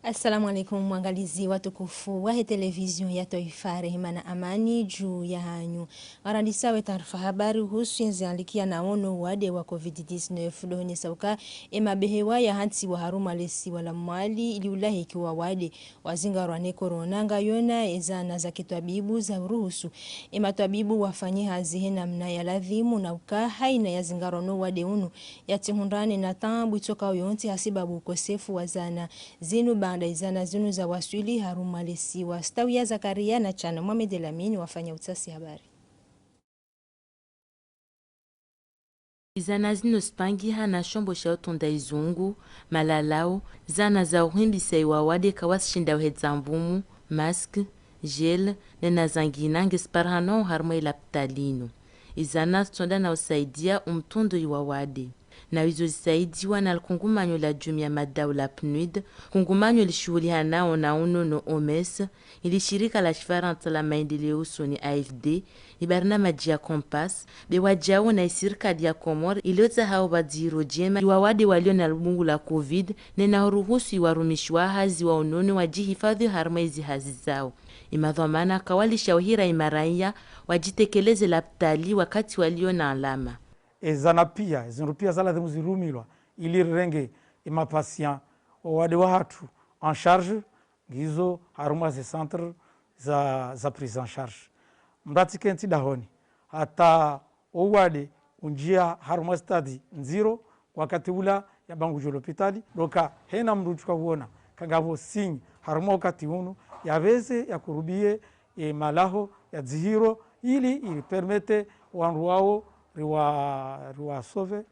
Assalamu alaikum mwangalizi watukufu wa televizion ya Taifa Rehema na Amani juu ya hanyu. Warandisawe taarifa habari husu yenzianlikia na ono wade wa COVID-19 dohonye sauka emabehewa ya hansi wa haruma lesi wala mwali iliulahi kiwa wade wazinga rwane koronanga yona ezana za kitwabibu za uruhusu. Ematwabibu wafanye hazihe na mna ya ladhimu na uka haina ya zingarono wade unu ya tihundane na tambu itoka uyonti hasibabu ukosefu wa zana zinu baada izana zinu za waswili haruma lesi wa Stawia Zakaria na Chana Mohamed Elamini wafanya utasi habari. Zana zino spangiha na shombo shao tonda izungu, malalao, zana za uhindi saiwa wade kawasishinda uhedzambumu, mask, gel, nena zangina ngesparhano harma ilaptalino. Izana tonda na usaidia umtondo iwa wade. Na wizo zisaidiwa na kungumanyo la jumia madau la PNUD, kungumanyo li shughuli hanao na uno no OMS, ili shirika la shifaranta la maendeleo usoni AFD, ibarina majia kompas, bewajao na isirika dia Komor, iliota hao badiro jema, iwawade walio na lungu la COVID, nena huruhusu iwarumishwa hazi wa unono wajihifadhi harma izi hazi zao. Imadhamana kawali shauhira imaraiya, wajitekeleze laptali wakati walio na alama. Ezana pia, zinrupia zala de muzirumilwa, ili renge imapasien wade wa hatu en charge, gizo haruma ze centre za prise en charge. Mrati kenti dahoni, hata wade unjia haruma stadi nziro, wakati ula ya bangu jolo pitali, doka hena mruchuka huona, kangavo singi haruma wakati unu, ya veze ya kurubie malaho ya zihiro, ili permete wanru wao riwa sove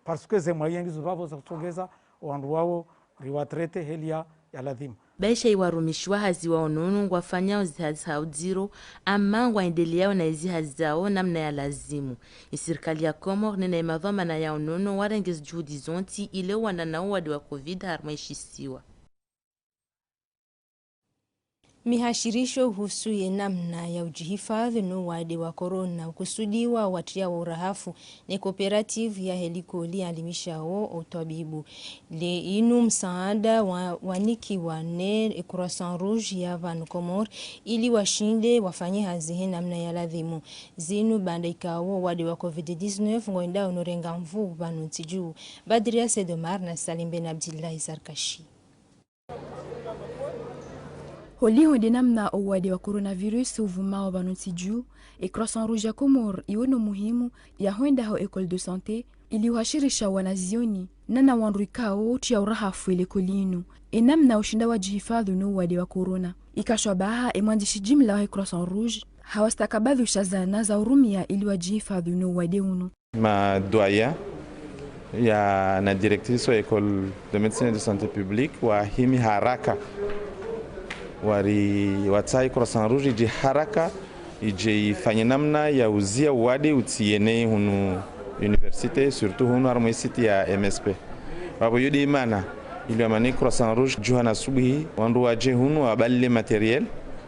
parce que ze moyen gizo vavo za kutongeza wandu wao riwa trete helia ya ladhimu. Baisha iwarumishwa hazi wa onunu wafanyao zihazi haudziro ama waendeleao na izi hazi zao namna ya lazimu. Isirikali ya Komor nena imadhoma na ya onunu warengezi juhudi zonti ile wananao wadi wa COVID harmaishisiwa. Mihashirisho husu ye namna ya ujihifadhi no wade wa korona ukusudiwa watia wa urahafu ni kooperative ya helikoli alimishao utabibu. Le inu msaada waniki wane Croissant Rouge ya Van Komor ili washinde wafanye hazihe namna ya ladhimu. Zinu banda ikawo wade wa COVID-19 ngoinda unorenga mvu banuti juu. Badria Sedomar na Salim Ben Abdillahi Sarkashi. Holiho de namna owade wa coronavirus uvumao banuti juu, Croissant Rouge ya Komor iwono muhimu ya huenda hao école de santé ili uhashirisha wanazioni nana wanruikao tia urahafu ile kolinu. Namna ushinda wajihifadhi no wade wa corona. Ikashwa baha mwandishi jimla wa Croissant Rouge hawastakabadhi ushazana za urumia ili wajihifadhi no wade unu. Ma doya ya na directrice wa école de médecine et de santé publique wa himi haraka wari watai Croissant Rouge iji haraka ije ifanye namna ya uzia wade utiene hunu universite surtout hunu harmoisiti ya MSP. Wabo yudi imana ili amani Croissant Rouge juhana subuhi wandu waje hunu wabalile materiel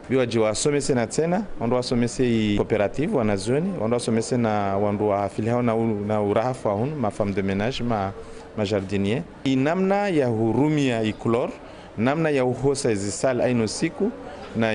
biwaji wasomese na tena wandu wasomese cooperative wanazoni wandu wasomese na wandu wafili hao na urahafu wa hunu ma femme de ménage ma jardinier namna ya hurumia iklor namna ya uhosa izisal aino siku na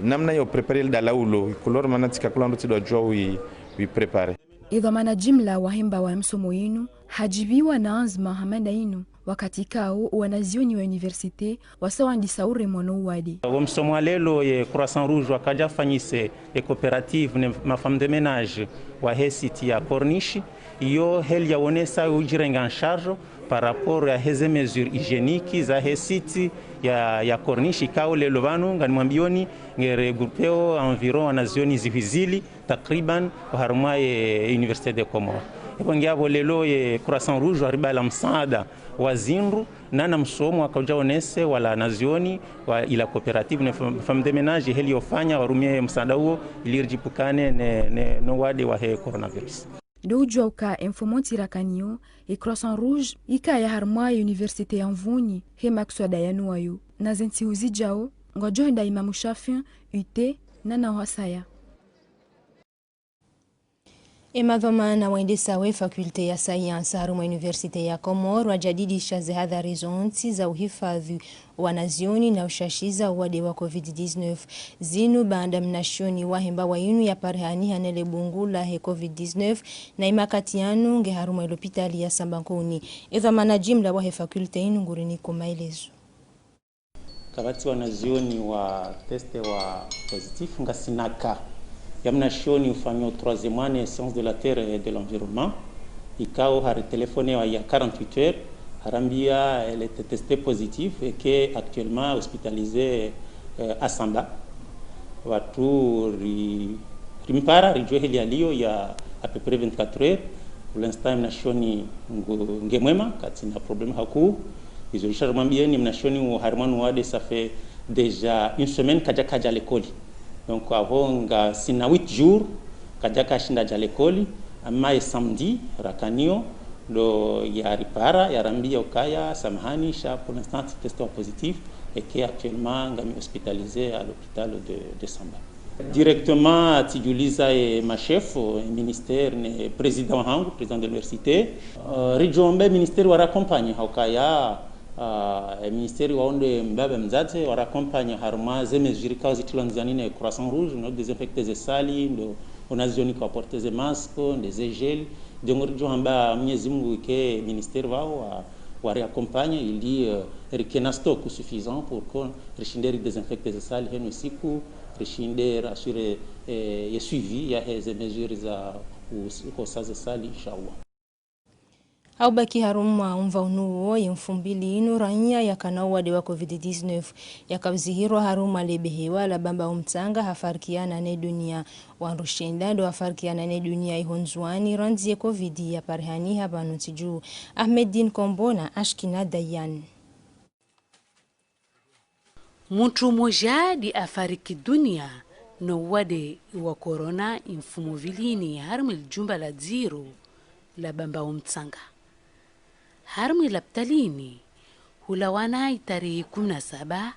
namna ya prepare dalaulo kulor manatika kulando tidwa jua wi prepare idhamana jimla wahemba wa msomo yinu hajibiwa na azma hamanda inu wakati kao wanazioni wa universite wasawa ndisaure mwono wadi wa msomo lelo ye Croissant Rouge wakaja fanyise e cooperative ne ma femme de ménage wa hesiti ya Corniche iyo heli ya wonesa ujirenga en charge par rapport à ces mesures hygiéniques za hesiti ya Corniche kao lelo vanu ngani mwambioni ngere grupeo environ wanazioni zivizili takriban harma ye Université de Comores. Ipo ngiabo lelo ye Croissant Rouge waribala msaada wa zinru nana msomo akaja onese wala nazioni wa ila cooperative ne femme de ménage heli yofanya warumie msaada huo ili rijipukane no wade wa he coronavirus. Doujwa uka informanti rakanyo Croissant Rouge ika ya harma universite ya mvuni hema kuswada ya nuayo na zenti uzijao ngojohenda Imamu Shafin UT na na wasaya. Emadhomana waendesa we fakulte ya sayansi haruma Universite ya Komoro wajadidisha zihadhari zonti za uhifadhi wanazioni na ushashiza uwade wa COVID-19 zinu baada mnashoni wahemba wainu ya parhani hanele bungula he COVID-19 na imakati yanu nge haruma ilopitali ya Sambankuni. Edhamana jimla wahe fakulte inu ngurini kumaelezo. Kabati wanazioni wa teste wa positif nga sinaka. Yamna shoni ufamio 3e année sciences de la terre et de l'environnement. Ikao hari téléphoné il y a 48 heures. Harambia elle était testée positive et qui est actuellement hospitalisée à Samba. Watu rimpara rijwe hili alio ya à peu près 24 heures. Pour l'instant yamna shoni ngemwema katina problème haku. Ils ont chargé ni mnashoni harmanu wade ça fait déjà une semaine kaja à l'école. Donc avant sina 8 jours kaja shinda à l'école amma samedi rakanio lo ya ripara ya rambia ukaya samahani sha pour l'instant testé positif et qui est actuellement ngami hospitalisé à l'hôpital de Samba. Directement à Tijuliza et ma chef ministère ne président hangu président de l'université rijombe ministère wa accompagne ukaya ministeri waonde mbabe mzazi warakompanya harma mesures kazi zitilanzanine Croissant Rouge no désinfecter les sali ndo onazioni kwa porter des masques des gels dongorjo hamba Mwenyezi Mungu ke ministeri wao wariakompanya ili rikena stock suffisant pour qu'on rishinderi désinfecter les sali heno siku rishinderi assurer et suivi ya ces mesures za ukosaze sali inshallah. Haubaki haruma umva unuo ya 2000 ranya ya kanawade wa COVID-19 ya kabzihirwa haruma lebehewa la bamba umtanga hafarikiana ne dunia wanrushinda do hafarikiana ne dunia ihonzwani ranzi ya COVID ya parihani haba nutiju. Ahmeddin Kombona Ashkina Dayan. Mtu moja di afariki dunia no wade wa corona infumo vilini harumil jumba la zero la bamba umtanga. Harmi laptalini hulawana tarehe 17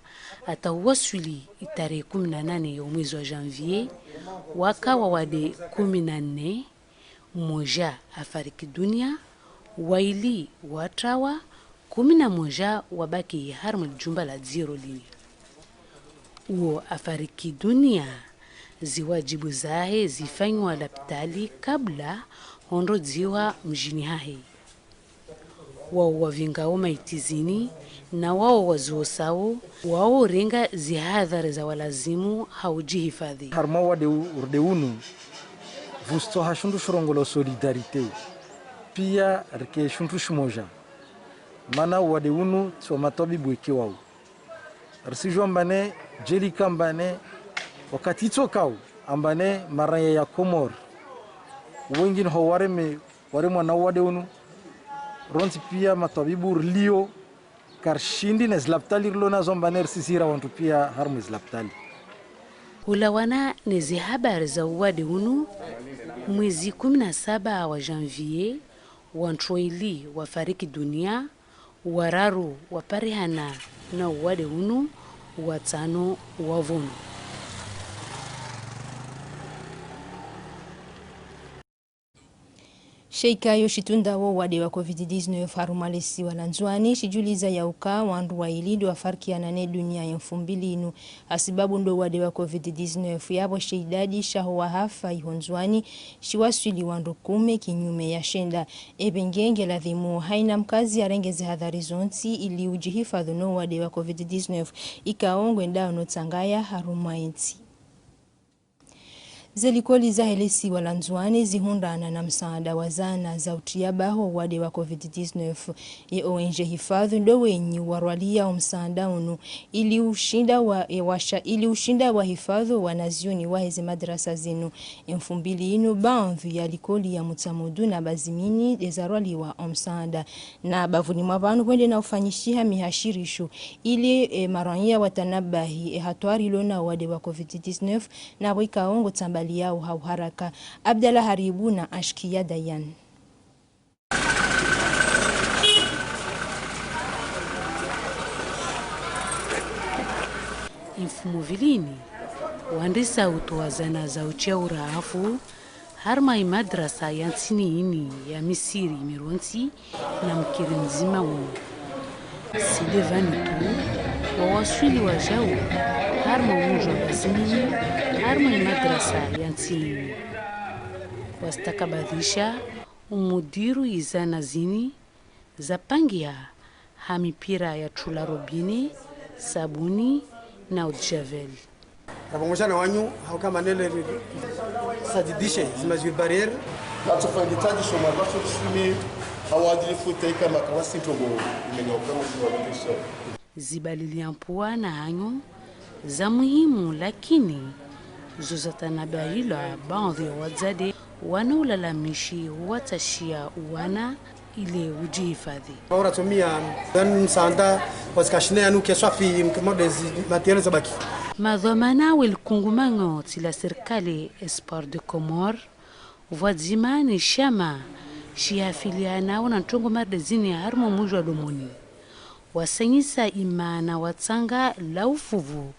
atawasuli tarehe 18 ya mwezi wa Janvier wakawa wade 14 mmoja afariki dunia waili watawa 11 wabaki harmi jumba la zero lini uo afariki dunia ziwajibu zahe zifanywa laptali kabla hondo ziwa mjini hahe wao wavingao maitizini na wao wazuosao wao renga zihadhari za walazimu haujihifadhi harma wade urdeunu vusto hashundu shurongolo solidarite pia rike shuntu shmoja mana wade unu somatobi bweke wao rsijo mbane jelika mbane wakati tsokao ambane maranya ya Komor wengine ho wareme na wade unu ronti pia matabibu lio karshindi na zlaptali lona zombaner sisira wantu pia harmu zlaptali hulawana nezi habari za uwade unu mwezi 17 wa Janvier wantroili wafariki dunia wararu waparihana na uwade unu watano wavunu. Sheika yoshitunda wo wade wa COVID-19 harumalesi walanzwani shijuliza ya uka wandu wa ilidu wa farkiana ne dunia ya 2000 asibabu ndo wade wa COVID-19 yabo sheidadi shaho wa hafa ihonzwani shiwaswili wandu 10 kinyume ya shenda ebengenge la dhimu haina mkazi ya rengeze hadhari zonti ili ujihifadhu no wade wa COVID-19 ikaongwe ndao no tangaya harumainti. Zelikoli za helesi walanzwani zihundana na msaada wa zana za utiabaho wade wa COVID-19 ya ONG hifadhi ndo wenye warwalia msaada unu ili ushinda wa hifadhi wanazioni waheze madrasa zinu 2000 baadhi ya likoli ya mutamudu na bazimini dezarwali wa msaada na bavuni mwabanu kwende na ufanyishiha mihashirisho ili maranya watanabahi hatuari lona wade wa COVID-19 na wikaongo tambali yao hauharaka. Abdallah Haribu na Ashkia Dayan. Infumo vilini wandisa utoa zana za ucheura afu harma madrasa ya nchini ini ya Misiri Mironsi na mkiri mzima wao. Sidevani tu wawasili wajao harma mujwa basmini harma madrasa ya nchini wastakabadhisha umudiru izana zini zapangia hamipira ya chula robini sabuni na udjavel. Pamoja na wanyu kama nele sadidishe zimazuri barriere atufangitaji shoma bacho tusimi hawadilifu taika makawasi togo imenyoka mwisho zibaliliampua na hanyo za muhimu, lakini zozatanabaila baadhi ya wazade wanaulalamishi watashia uwana ile ujihifadhi. Ora tumia dan sanda waskashine anu keswafi mkimodezi material zabaki. Madhamana wilkungumango tila serikali Espoir de Comore wadzimani shama shiafiliana wana ntongo mardezini harmo mujwa domoni wasanyisa imana watsanga laufuvu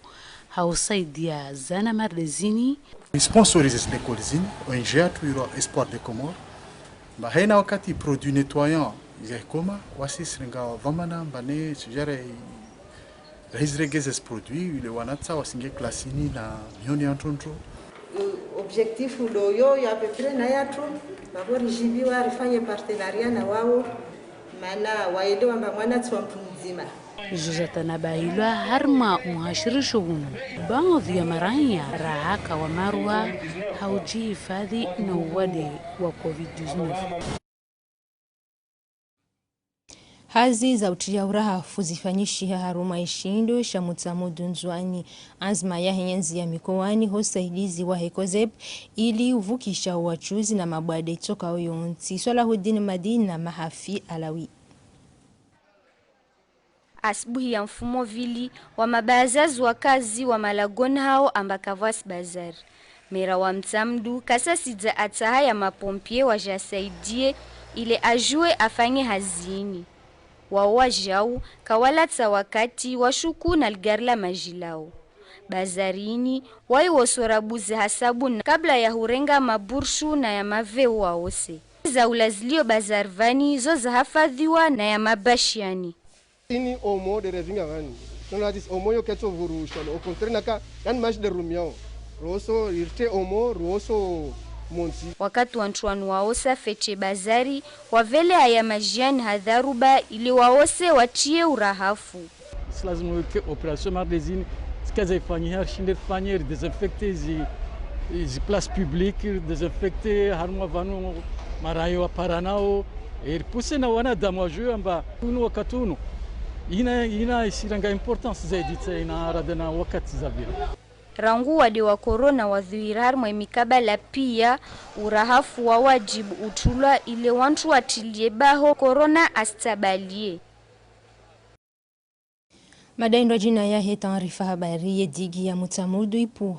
hausaidia zana mardezini sponsorize l'écolezini ONG tuiro Espoir de Comore bahena wakati produit nettoyant yakoma wasisringa vamana mbane sujare Rezregezes produit ile wanatsa wasinge klasini na mioni antonto. Objectif udoyo ya pepre na yatu babori jibiwa rifanye partenariat na wao maana waende wamba mwana twa mtu mzima. Zuzatana bahilwa harma muhashirisho hunu baadhi ya maranya rahaka wa marwa haujihifadhi na uwade wa COVID-19. Hazi za utia urahafu zifanyishi haruma ishindo shamutsamudu nzwani azma ya henyenzi ya mikoani hosaidizi wa hekozeb ili uvukisha wachuzi na mabwade toka oyonti. Swalahuddin Madina Mahafi Alawi. Asbuhi ya mfumo vili wa mabazazi wa kazi wa malagoni hao ambakavas bazar. Mera wa mtamdu kasasi za ataha ya mapompie wajasaidie ile ajue afanye hazini. Wawajau kawalata wakati washuku na ligarla majilao. Bazarini wai wosorabuzi hasabu na kabla ya hurenga maburshu na ya maveu waose. Za ulazilio bazarvani zo za hafadhiwa na ya mabashiani. Ini omo de revinga vani. Nona dis omo yo keto vuru shalo. O kontre naka yan mash de rumiao. Roso irte omo roso monti. Wakati wantuanu waosa feche bazari wavele haya majiani hadharuba ili waose wachie urahafu. Lazima ke operation mardezini skaza ifanyia shinde fanyia desinfecter zi place publique desinfecter harma vanu marayo aparanao puse na wana damaju amba unu wakatuno ina isiranga importance zaidi tena radana wakati zabira. Rangu wade wa corona wadhuirar mwe mikabala pia urahafu wa wajibu utulwa ile wantu watilie baho corona astabalie. Madaindo jina ya taarifa habari ya digi ya mutamudu ipu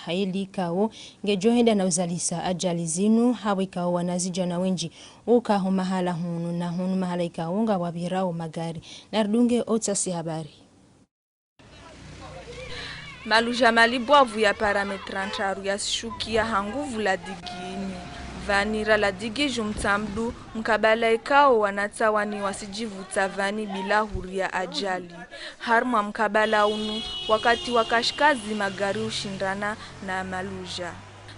haili kao ngejohenda na uzalisa ajali zinu hawi kao wanazija na wenji uka hu mahala hunu na hunu mahala ikaunga wabirao magari nardunge otasi habari. Maluja malibwavu ya parametrancharu ya shukia hanguvu la digini. Vanira la digi jumtamdu mkabala ikao wanatawani wasijivuta vani bila huria ajali. Harma mkabala unu wakati wakashikazi magari ushindana na maluja.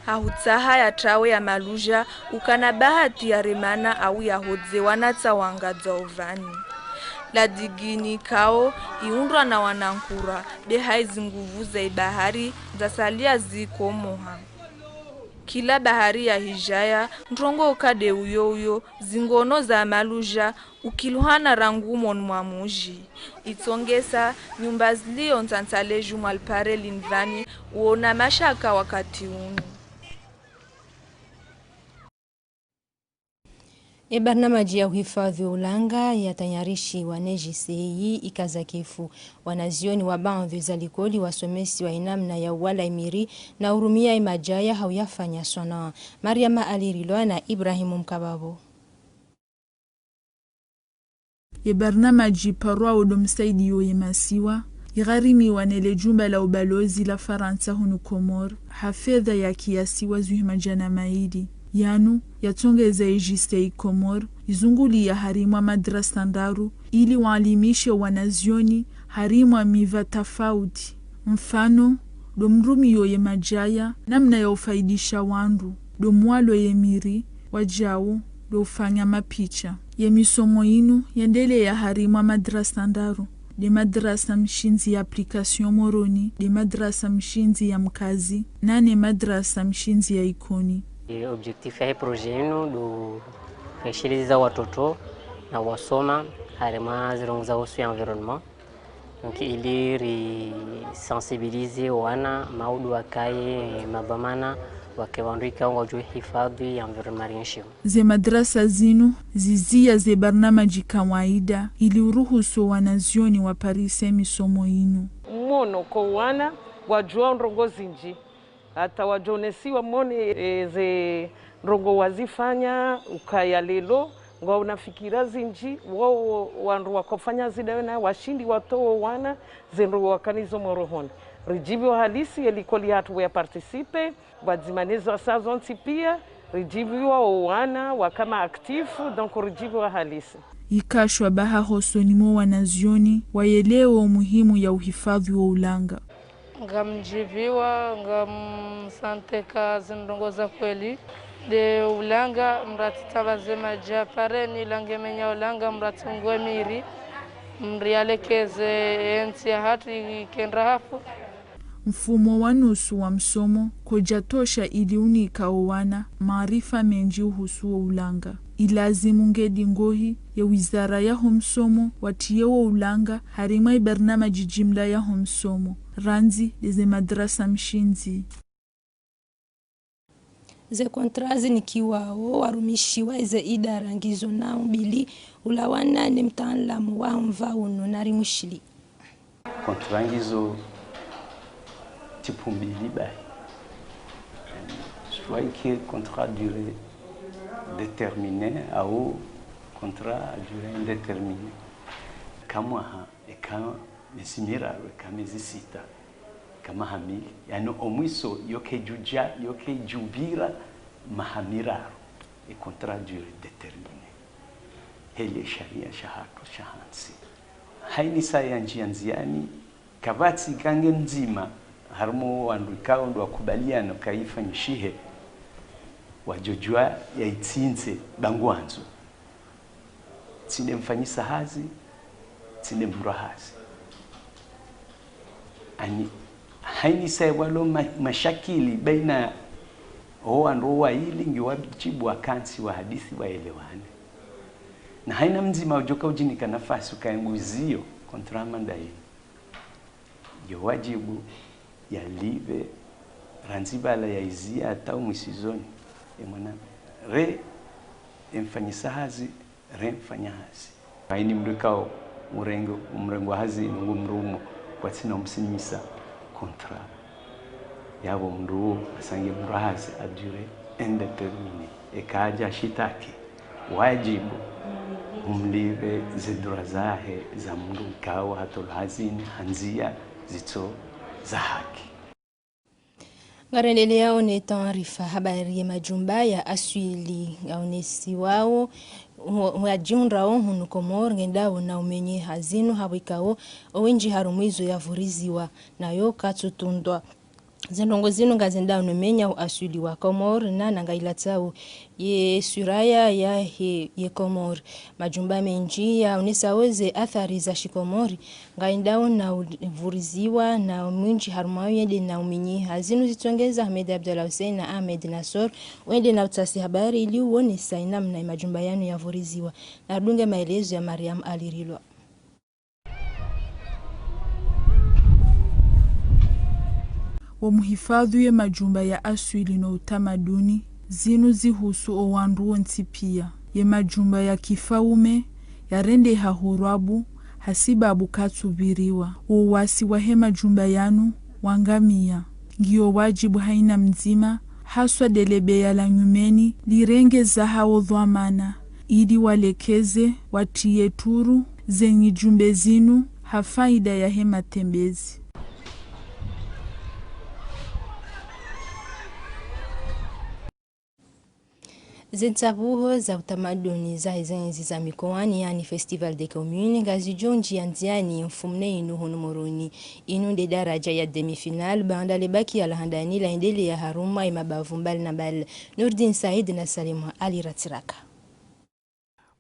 Hahutaha ya trawe ya maluja ukana bahati ya remana au ya hodze wanatawanga zaovani. La digini kao iundwa na wanankura behaizi nguvu za bahari za salia ziko moha. Kila bahari ya hijaya ntongo ukade uyo zingono za maluja ukiluhana rangumon mwamuji. Itongesa nyumba zilio ntantaleju mwalpare linvani uona mashaka wakati unu. Barnamaji ya uhifadhi wa ulanga ya tayarishi wa NGCI ikazakifu wanazioni wa baadhi za likoli wasomesi wa inamna ya wala imiri na urumia imajaya hauyafanya sona. Mariama Alirilwa na Ibrahimu Mkababo. Barnamaji parwa udomsaidi yoye masiwa igharimiwa nele jumba la ubalozi la Faransa hunu Komor, hafedha ya kiasi wazuhi majana maidi. Yanu yatongeza ejiste ikomor izunguli ya harimwa madrasa ndaru ili waalimishe wanazioni harimwa miva tafauti. Mfano, domrumi yoye majaya namna ya ufaidisha wandu, domwalo ye miri wajao do ufanya mapicha. Ye misomo inu yendele ya harimwa madrasa ndaru, de madrasa mshinzi ya application moroni, de madrasa mshinzi ya mkazi, nane madrasa mshinzi ya ikoni. Objectif ya projet inu do kushiriza watoto na wasoma harima zirunguza usu ya environnement. Donc ili sensibiliser wana maudu wakaye mabamana wakewandika wajue hifadhi ya environment. Ze madrasa zinu zizia ze barnamaji kawaida ili uruhusu wanazioni wa Parise misomo inu. Mono kwa wana wajua nrongo zinji. Hata wajonesiwa mone ze nrongo wazifanya ukaya lelo ngwa unafikira zinji wao wanru wakofanya zidawena washindi watowo wana zenru wakanizo morohoni rijibi wa halisi elikoli hatu ya participe wadzimanezo asazonti pia rijibi wa wana wakama aktifu donc rijibi wa halisi ikashwa baha hosonimo wanazioni wayelewa umuhimu ya uhifadhi wa ulanga. Ngamjiviwa ngamsanteka zindongoza kweli de ulanga mrati tabazema japareni lange menya ulanga mrati ngwemiri mrialekeze ensi ya hatu ikendra hafu. Mfumo wa nusu wa msomo kujatosha ili unika owana maarifa menji uhusu wa ulanga. Ilazimu ngedi ngohi ya wizara ya homsomo watie wa ulanga harima ibarnama jijimla ya homsomo ranzi leze madrasa mshinzi. Ze kontrazi nikiwao warumishiwa ze idara ngizo nao bili ulawana ni mtaalamu wa mvauno nari mushili. Kontrangizo tipu mbili bai. Soit qu'il contrat durée déterminée ou contrat à durée indéterminée. Kama kama mesimira kama zisita kama hamili yani omwiso yoke jubira mahamiraro e contrat durée déterminée hele sharia shahato shahansi haini saya njianziani kavatsi kange nzima harimo wandu ikao ndo wakubaliano kaifanyishihe wajojua ya itsinze bangwanzo tsine mfanyisa hazi tsine mrahazi ani haini sai walo mashakili baina wandu wa hili ngiwajibu akansi wa hadithi waelewane na haina mzima ujoka ujinika nafasi ukaenguzio kontramanda hii yo wajibu ya live ranzibala ya izia atau mwisizoni emwana re emfanyisa hazi re mfanya hazi haini mrikao umrengo hazi nungu mrumo kwa tina umsinyisa kontra yabo mruo asange mrahazi adure indetermine ekaja shitaki wajibu umlive zidura zahe za mndu ikawa hatolhazini hanzia zito za haki. Ngarendelea one taarifa habari ya majumba ya aswili aonesi wao wajunra hunu Komor ngendao na umenye hazinu hawikao owenji harumwizo ya vuriziwa na yo katutundwa zendongo zinu ngazendao numenya aswili wa Komor na nangailatao ye suraya ya ye Komor majumba menji ya unisaweze athari za shikomori ngaindao na vuriziwa na mwinji harumayo yende na umenye hazinu zitongeza Ahmed Abdallah Hussein na Ahmed Nasor wende na utasi habari ili uone sainam na majumba yanu ya vuriziwa na dunge maelezo ya Mariam Alirilwa. Wa muhifadhi ya majumba ya aswili na utamaduni zinu zihusu owandu wonsi pia ye majumba ya kifaume ya rende hahurabu hasibabu katsubiriwa uwasi wa he majumba yanu wangamia ngiyo wajibu haina mzima haswa delebe ya la nyumeni lirenge za hao dhwamana ili walekeze watie turu zenye jumbe zinu hafaida ya hema tembezi. Zinsabuho za utamaduni za hizenzi za mikoani yani Festival de Commune ngazijonji ya nziani mfumne inu hunu moroni inu de daraja ya demi-final banda lebaki alahandani la indeli ya haruma imabavu mbali na mbali. Nurdin Said na Salimu Ali Ratiraka.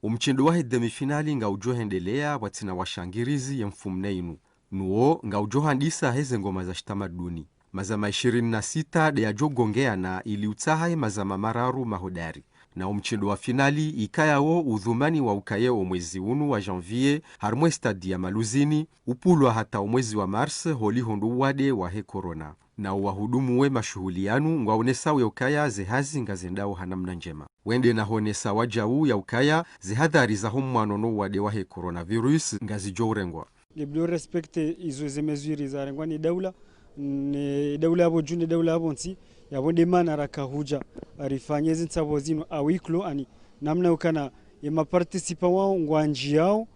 Umchindo wa demi-finali nga ujohendelea watina washangirizi ya mfumne inu. Nuo nga ujohandisa heze ngoma za shitamaduni. Mazama 26 de ya jogongea na ili utahae mazama mararu mahodari. Na umchindo wa finali ikayao udhumani wa ukayeo mwezi unu wa janvier harmwe stadi ya Maluzini upulwa hata mwezi wa mars holi hondu wade wa he corona. Na wahudumu we mashuhulianu ngwaonesa ya ukaya zehazi ngazendao hanamna njema. Wende na honesa wajau ya ukaya zehadhari za humwanono wade wa he coronavirus ngazijo urengwa. Geblo respecte izo ze mesures za rengwa ni daula abo juni daula abo nsi yabonde mana rakahuja arifanye zintsabo zino awiklo ani namna ukana yema participa wao ngwanji yao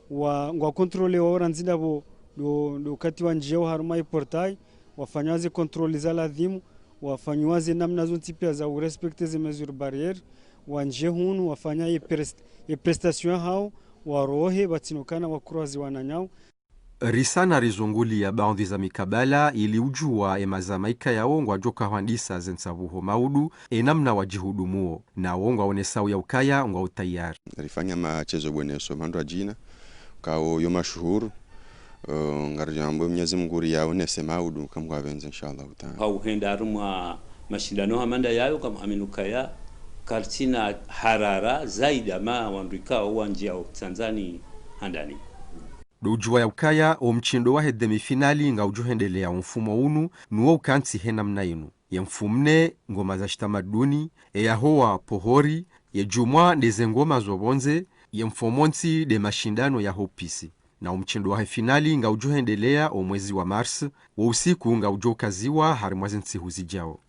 wa ngwa controle wao ranzinda bo do kati wa njia haruma iportai wafanyaze controle za ladhimu wafanywaze namna zonti pia za respecte ze mesures barrières wanje hunu wafanya ye prestation hao warohe batinokana wakurazi wananyao. Risana rizunguli ya baadhi za mikabala ili ujua emazamaika ya ongo ajoka handisa zensabuho maudu enamna wajihudumuo na ongo aonesau ya ukaya ongo utayari. Rifanya machezo bweneso mando ajina kao yoma shuhuru ngarjambo mnyezi mguri ya onese maudu kamgwa benze inshallah utaala. Hau hendaru mwa mashindano hamanda yayo kama aminukaya kartina harara zaidi ama wanduika uwanjia Tanzania handani. Dojua ya ukaya omchindo wa demi-finali nga ujohendelea mfumo unu nuo ukansi henamna inu. Ya mfumne ngoma za shitamaduni, ya hoa pohori, ya jumwa ndeze ngoma zobonze, ya mfomonti de mashindano ya hopisi. Na umchindo wa finali nga ujohendelea o mwezi wa mars, wa usiku nga ujokaziwa harimwazi nsihuzi jao.